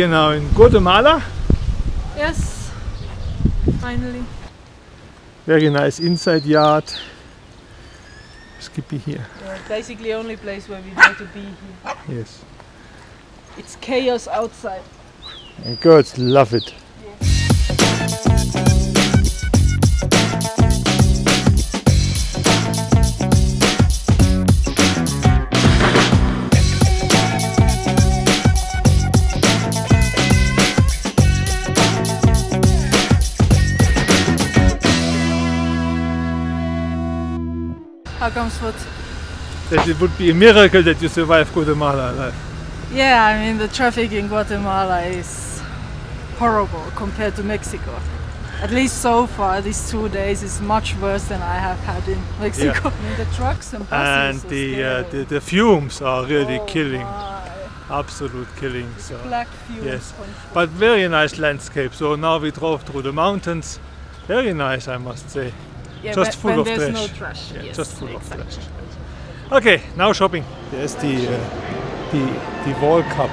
here now in Guatemala. Yes, finally. Very nice inside yard. Skippy here. Yeah, basically only place where we want to be here. Yes. It's chaos outside. And girls love it. How comes what? That it would be a miracle that you survive Guatemala alive. Yeah, I mean the traffic in Guatemala is horrible compared to Mexico. At least so far, these 2 days is much worse than I have had in Mexico. Yeah. I mean, the trucks and buses. And the fumes are really killing. My. Absolute killing. So. Black fumes. Yes, but very nice landscape. So now we drove through the mountains. Very nice, I must say. Yeah, just full of there's trash. No trash. Yeah, yes, just full exactly. of trash. Okay, now shopping. There's the World Cup.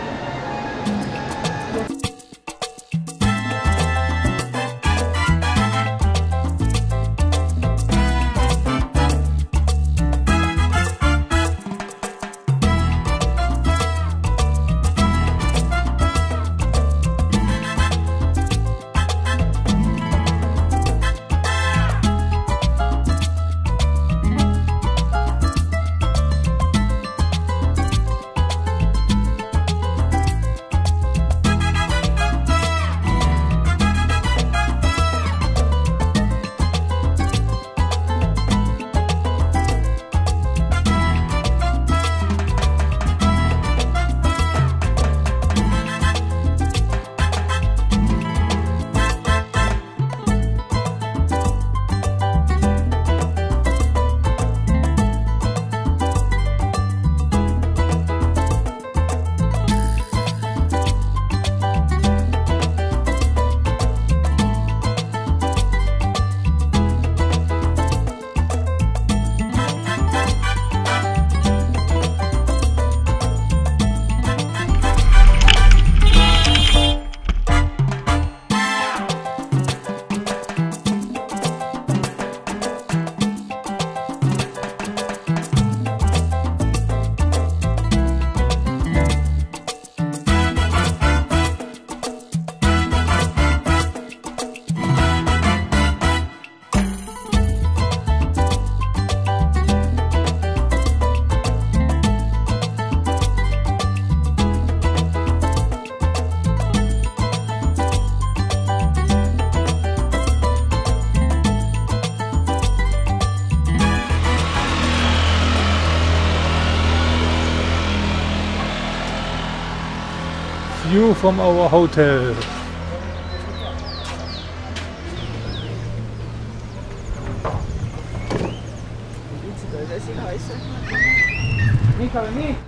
View from our hotel.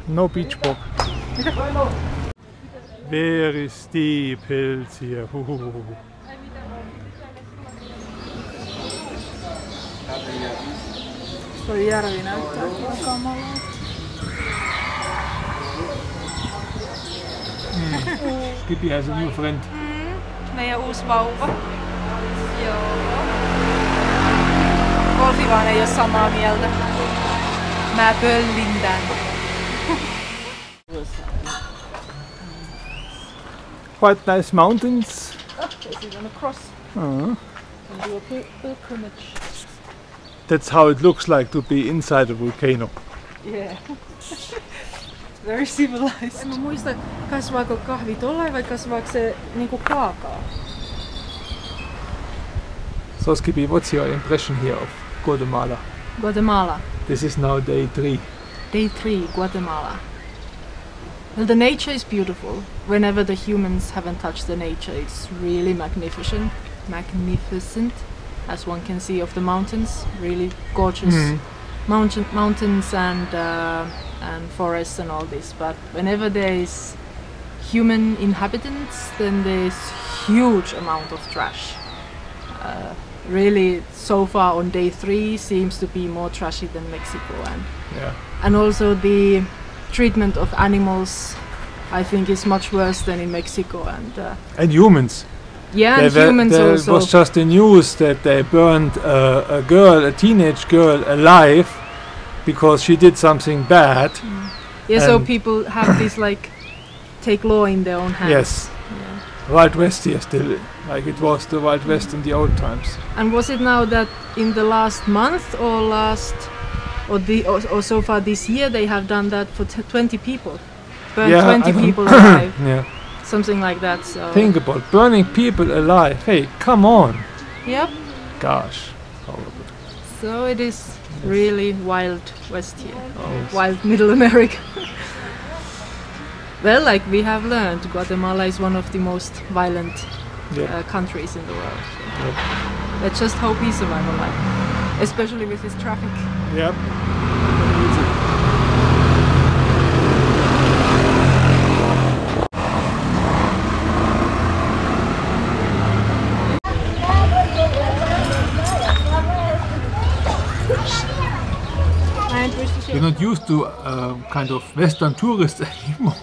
No beach walk. Very steep hills here. Tuo järvi näyttää kamalalta. Skippy has a new friend. Meidän uusi vauva. Joo. Wolfi vaan ei oo samaa mieltä. Mä pöllin tän. Quite nice mountains. There's even a cross. Uh-huh. And do a pilgrimage. That's how it looks like to be inside a volcano. Yeah. Very civilized. En mä muista, kasvaako kahvi tollain vai kasvaako se niinku kaakaa? So Skippy, what's your impression here of Guatemala? Guatemala. This is now day 3. Day 3, Guatemala. Well, the nature is beautiful. Whenever the humans haven't touched the nature, it's really magnificent. As one can see of the mountains, really gorgeous mountains and forests and all this. But whenever there is human inhabitants, then there's huge amount of trash. Really, so far on day 3 seems to be more trashy than Mexico, and also the treatment of animals I think is much worse than in Mexico. And humans. Yeah, and humans there also. was just the news that they burned a teenage girl alive because she did something bad. Yeah, so people have this like take law in their own hands. Yes. Yeah. Wild West here still, like it was the Wild West in the old times. And was it now that in the last month or so far this year they have done that for 20 people? Burned 20 people alive. Yeah. Something like that. So think about burning people alive. Hey, come on. Yep. Gosh. Horrible. So it is really Wild West here, or Wild Middle America. Well, like we have learned, Guatemala is one of the most violent countries in the world. So let's just hope he survives alive, especially with this traffic. Yep. We're not used to kind of Western tourists anymore.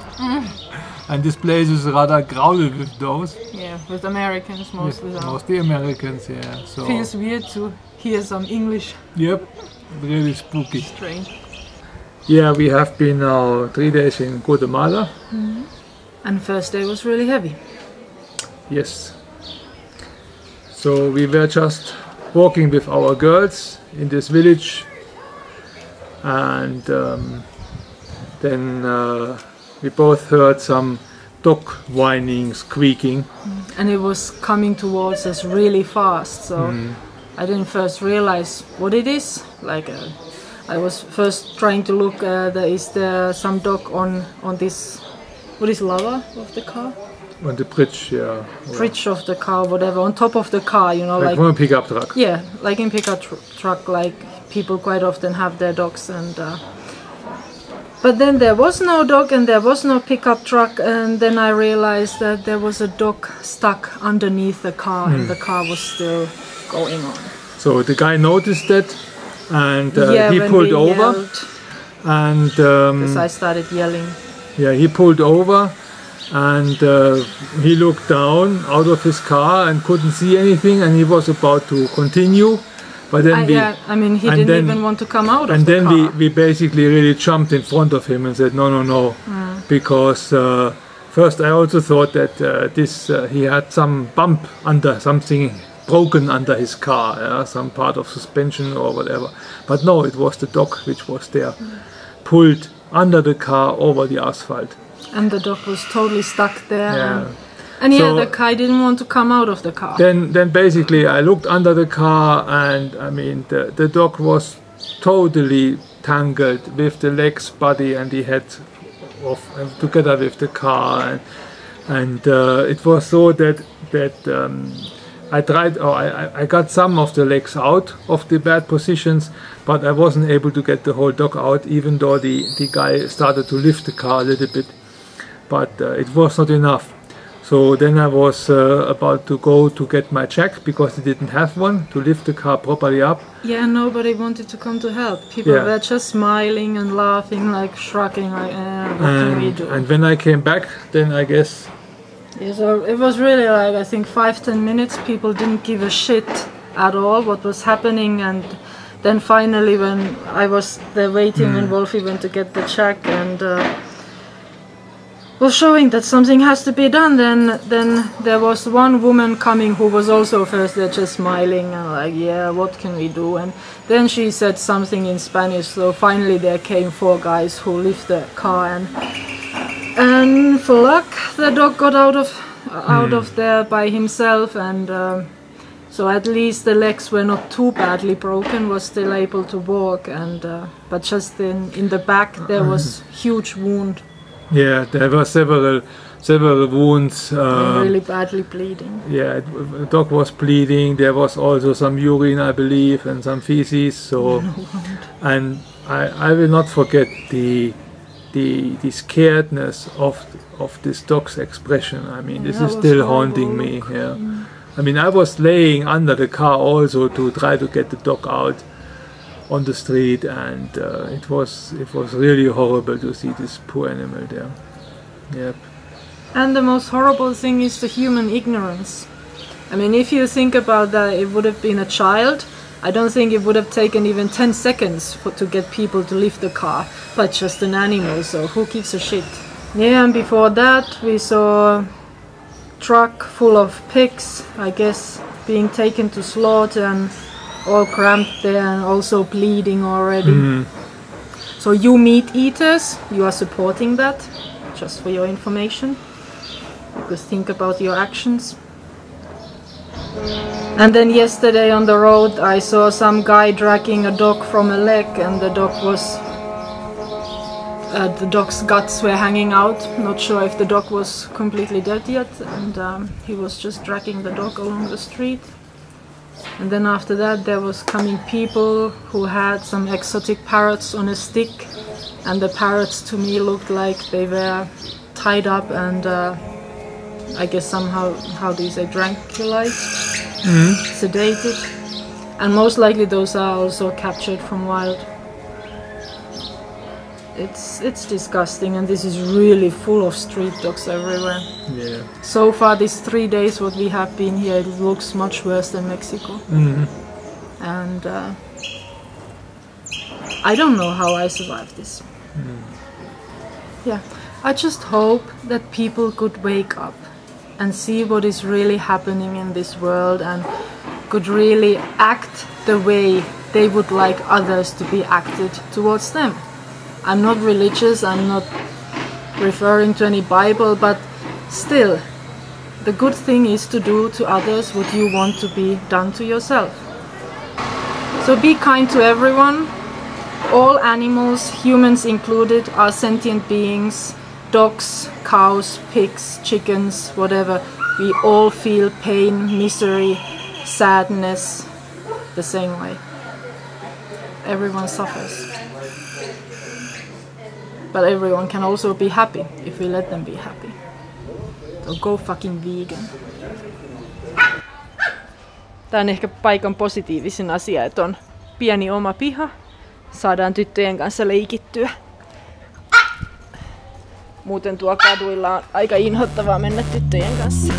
And this place is rather crowded with those. Yeah, with Americans mostly. Yes, mostly Americans, yeah. So feels weird to hear some English. Yep, really spooky. Strange. Yeah, we have been now 3 days in Guatemala. And first day was really heavy. Yes. So we were just walking with our girls in this village. And then we both heard some dog whining, squeaking. And it was coming towards us really fast, so I didn't first realize what it is. Like I was first trying to look, is there some dog on this, what is lava of the car? On the bridge, yeah. Bridge of the car, whatever, on top of the car, you know, like from a pickup truck. Yeah, like in pickup truck, like people quite often have their dogs, and but then there was no dog and there was no pickup truck, and then I realized that there was a dog stuck underneath the car and the car was still going on. So the guy noticed that and he when pulled we over yelled, and because I started yelling. Yeah, he pulled over and he looked down out of his car and couldn't see anything, and he was about to continue. But then he didn't even want to come out of the car. And then we basically really jumped in front of him and said no, because first I also thought that he had some bump under, something broken under his car, some part of suspension or whatever. But no, it was the dog which was there, pulled under the car over the asphalt. And the dog was totally stuck there. Yeah. And the guy didn't want to come out of the car. Then basically I looked under the car, and I mean the dog was totally tangled with the legs, body and the head together with the car, and it was so that I tried, I got some of the legs out of the bad positions, but I wasn't able to get the whole dog out, even though the guy started to lift the car a little bit, but it was not enough. So then I was about to go to get my jack, because they didn't have one to lift the car properly up. Yeah, nobody wanted to come to help. People were just smiling and laughing, like shrugging, like, what can we do? And when I came back, then I guess... Yeah, so it was really like, I think 5-10 minutes, people didn't give a shit at all what was happening. And then finally, when I was there waiting and Wolfi went to get the jack and... was showing that something has to be done, then there was one woman coming who was also first there just smiling and like, yeah, what can we do? And then she said something in Spanish, so finally there came 4 guys who lifted the car, and for luck the dog got out of there by himself, and so at least the legs were not too badly broken, was still able to walk, and but just in the back there was huge wound. Yeah, there were several wounds. Really badly bleeding. Yeah, the dog was bleeding. There was also some urine, I believe, and some feces. So, and I will not forget the scaredness of this dog's expression. I mean, this is still haunting me. Yeah, I mean, I was laying under the car also to try to get the dog out on the street, and it was really horrible to see this poor animal there. Yep. And the most horrible thing is the human ignorance. I mean, if you think about that, it would have been a child. I don't think it would have taken even 10 seconds to get people to leave the car, but just an animal, so who gives a shit? Yeah, and before that we saw a truck full of pigs, I guess, being taken to slaughter and all cramped there and also bleeding already. So you meat eaters, you are supporting that, just for your information, because think about your actions. And then yesterday on the road I saw some guy dragging a dog from a leg, and the dog's guts were hanging out. Not sure if the dog was completely dead yet, and he was just dragging the dog along the street. And then after that there was coming people who had some exotic parrots on a stick, and the parrots to me looked like they were tied up and I guess somehow, how do you say, tranquilized, sedated, and most likely those are also captured from wild. It's disgusting, and this is really full of street dogs everywhere. Yeah. So far these 3 days what we have been here, it looks much worse than Mexico. And I don't know how I survived this. Yeah, I just hope that people could wake up and see what is really happening in this world and could really act the way they would like others to be acted towards them. I'm not religious, I'm not referring to any Bible, but still, the good thing is to do to others what you want to be done to yourself. So be kind to everyone. All animals, humans included, are sentient beings. Dogs, cows, pigs, chickens, whatever. We all feel pain, misery, sadness the same way. Everyone suffers. But everyone can also be happy if we let them be happy. So go fucking vegan. Tää on ehkä paikan positiivisin asia, että on pieni oma piha. Saadaan tyttöjen kanssa leikittyä. Muuten tuo kaduilla on aika inhottavaa mennä tyttöjen kanssa.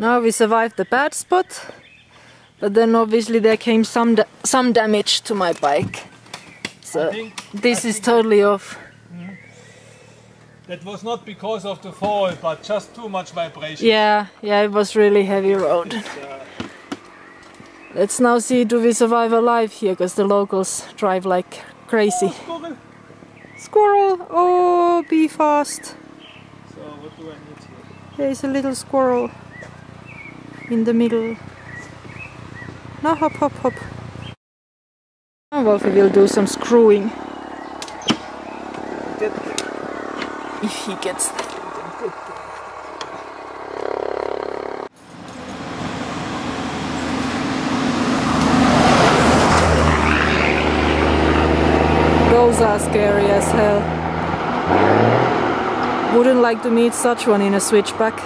Now we survived the bad spot, but then obviously there came some damage to my bike. So this is totally off. That was not because of the fall, but just too much vibration. Yeah, it was really heavy road. Let's now see, do we survive alive here, because the locals drive like crazy. Squirrel. Squirrel! Oh, be fast. So what do I need here? There's a little squirrel in the middle. Now hop, hop, hop. Now Wolfi will do some screwing. If he gets there. Those are scary as hell. Wouldn't like to meet such one in a switchback.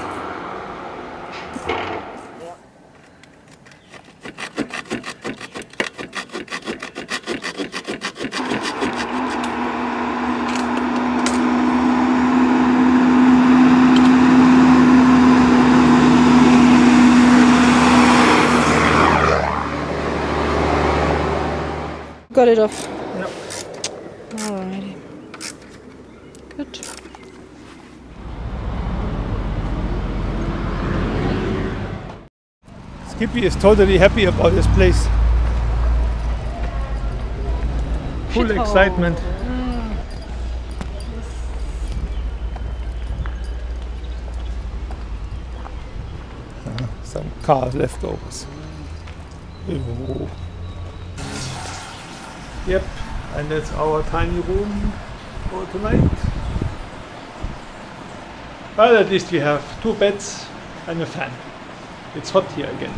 Got it off. Yep. Alrighty. Good. Skippy is totally happy about this place. Full excitement. Some car leftovers. Ooh. Yep, and that's our tiny room for tonight. But at least we have 2 beds and a fan. It's hot here again.